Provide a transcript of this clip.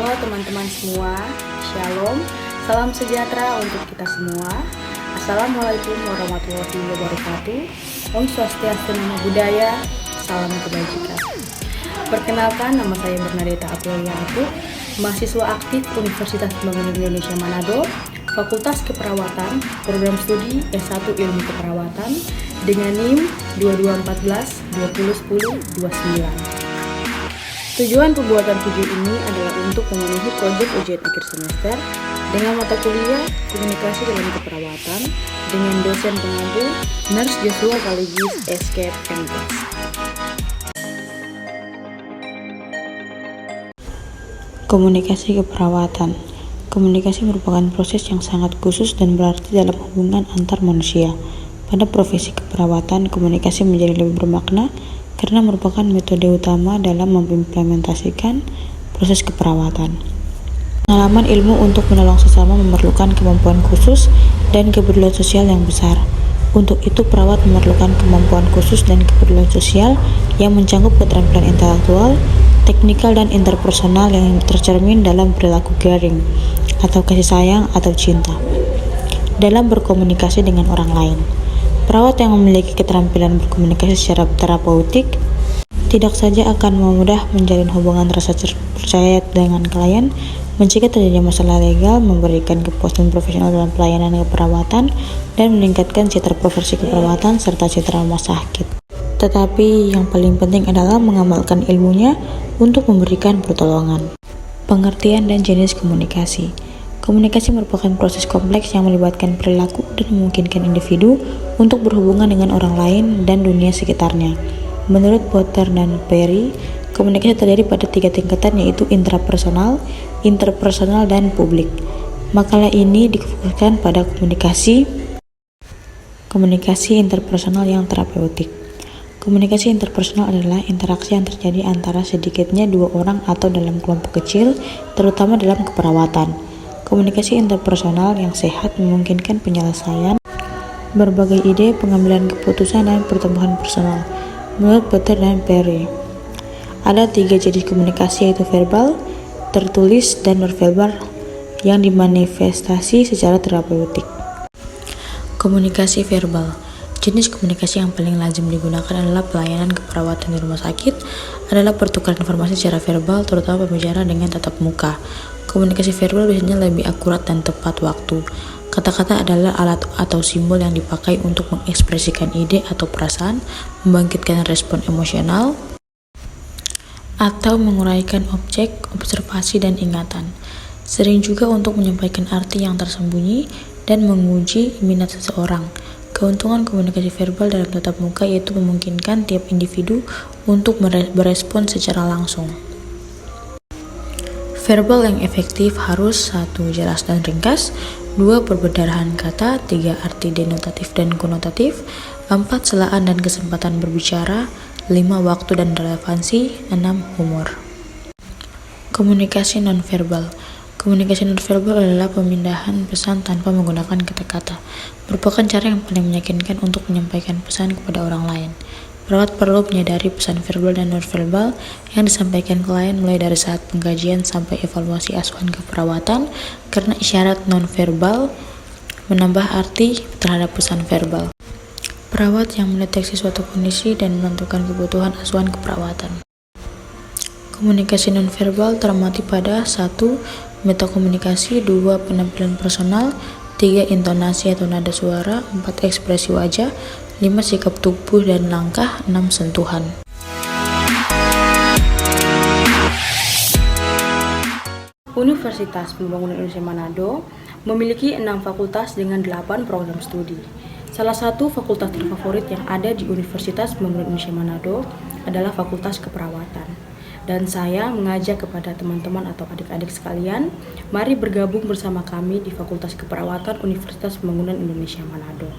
Halo teman-teman semua, Shalom, salam sejahtera untuk kita semua. Assalamualaikum warahmatullahi wabarakatuh. Om Swastiastu, Namo Buddhaya, salam kebajikan. Perkenalkan, nama saya Bernadetta Aprilianti, mahasiswa aktif Universitas Pembangunan Indonesia Manado, Fakultas Keperawatan, Program Studi S1 Ilmu Keperawatan dengan NIM 2214-2010-29. Tujuan pembuatan video ini adalah untuk memenuhi proyek ujian akhir semester dengan mata kuliah Komunikasi dalam Keperawatan dengan dosen pengampu Nurse Joshua Kaligis Escape MTes. Komunikasi keperawatan. Komunikasi merupakan proses yang sangat khusus dan berarti dalam hubungan antar manusia. Pada profesi keperawatan, komunikasi menjadi lebih bermakna karena merupakan metode utama dalam mengimplementasikan proses keperawatan. Pengalaman ilmu untuk menolong sesama memerlukan kemampuan khusus dan kepedulian sosial yang besar. Untuk itu, perawat memerlukan kemampuan khusus dan kepedulian sosial yang mencakup keterampilan intelektual, teknikal, dan interpersonal yang tercermin dalam perilaku caring atau kasih sayang atau cinta dalam berkomunikasi dengan orang lain. Perawat yang memiliki keterampilan berkomunikasi secara terapeutik tidak saja akan memudah menjalin hubungan rasa percaya dengan klien, mencegah terjadinya masalah legal, memberikan kepuasan profesional dalam pelayanan keperawatan, dan meningkatkan citra profesi keperawatan serta citra rumah sakit. Tetapi yang paling penting adalah mengamalkan ilmunya untuk memberikan pertolongan. Pengertian dan jenis komunikasi. Komunikasi merupakan proses kompleks yang melibatkan perilaku dan memungkinkan individu untuk berhubungan dengan orang lain dan dunia sekitarnya. Menurut Potter dan Perry, komunikasi terjadi pada 3 tingkatan, yaitu intrapersonal, interpersonal, dan publik. Makalah ini difokuskan pada komunikasi interpersonal yang terapeutik. Komunikasi interpersonal adalah interaksi yang terjadi antara sedikitnya 2 orang atau dalam kelompok kecil, terutama dalam keperawatan. Komunikasi interpersonal yang sehat memungkinkan penyelesaian berbagai ide, pengambilan keputusan, dan pertumbuhan personal. Menurut Potter dan Perry, ada 3 jenis komunikasi, yaitu verbal, tertulis, dan nonverbal yang dimanifestasi secara terapeutik. Komunikasi verbal. Jenis komunikasi yang paling lazim digunakan adalah pelayanan keperawatan di rumah sakit adalah pertukaran informasi secara verbal, terutama pembicara dengan tatap muka. Komunikasi verbal biasanya lebih akurat dan tepat waktu. Kata-kata adalah alat atau simbol yang dipakai untuk mengekspresikan ide atau perasaan, membangkitkan respon emosional, atau menguraikan objek, observasi, dan ingatan. Sering juga untuk menyampaikan arti yang tersembunyi dan menguji minat seseorang. Keuntungan komunikasi verbal dalam tatap muka yaitu memungkinkan tiap individu untuk berespon secara langsung. Verbal yang efektif harus 1. Jelas dan ringkas, 2. Perbedarahan kata, 3. Arti denotatif dan konotatif, 4. Celaan dan kesempatan berbicara, 5. Waktu dan relevansi, 6. Humor. Komunikasi nonverbal. Komunikasi nonverbal adalah pemindahan pesan tanpa menggunakan kata-kata. Merupakan cara yang paling meyakinkan untuk menyampaikan pesan kepada orang lain. Perawat perlu menyadari pesan verbal dan nonverbal yang disampaikan klien mulai dari saat pengkajian sampai evaluasi asuhan keperawatan, karena isyarat nonverbal menambah arti terhadap pesan verbal. Perawat yang mendeteksi suatu kondisi dan menentukan kebutuhan asuhan keperawatan. Komunikasi nonverbal teramati pada 1. Metakomunikasi, 2. Penampilan personal, 3. Intonasi atau nada suara, 4. Ekspresi wajah, 5. Sikap tubuh dan langkah, 6. Sentuhan. Universitas Pembangunan Indonesia Manado memiliki 6 fakultas dengan 8 program studi. Salah satu fakultas terfavorit yang ada di Universitas Pembangunan Indonesia Manado adalah Fakultas Keperawatan. Dan saya mengajak kepada teman-teman atau adik-adik sekalian, mari bergabung bersama kami di Fakultas Keperawatan Universitas Pembangunan Indonesia Manado.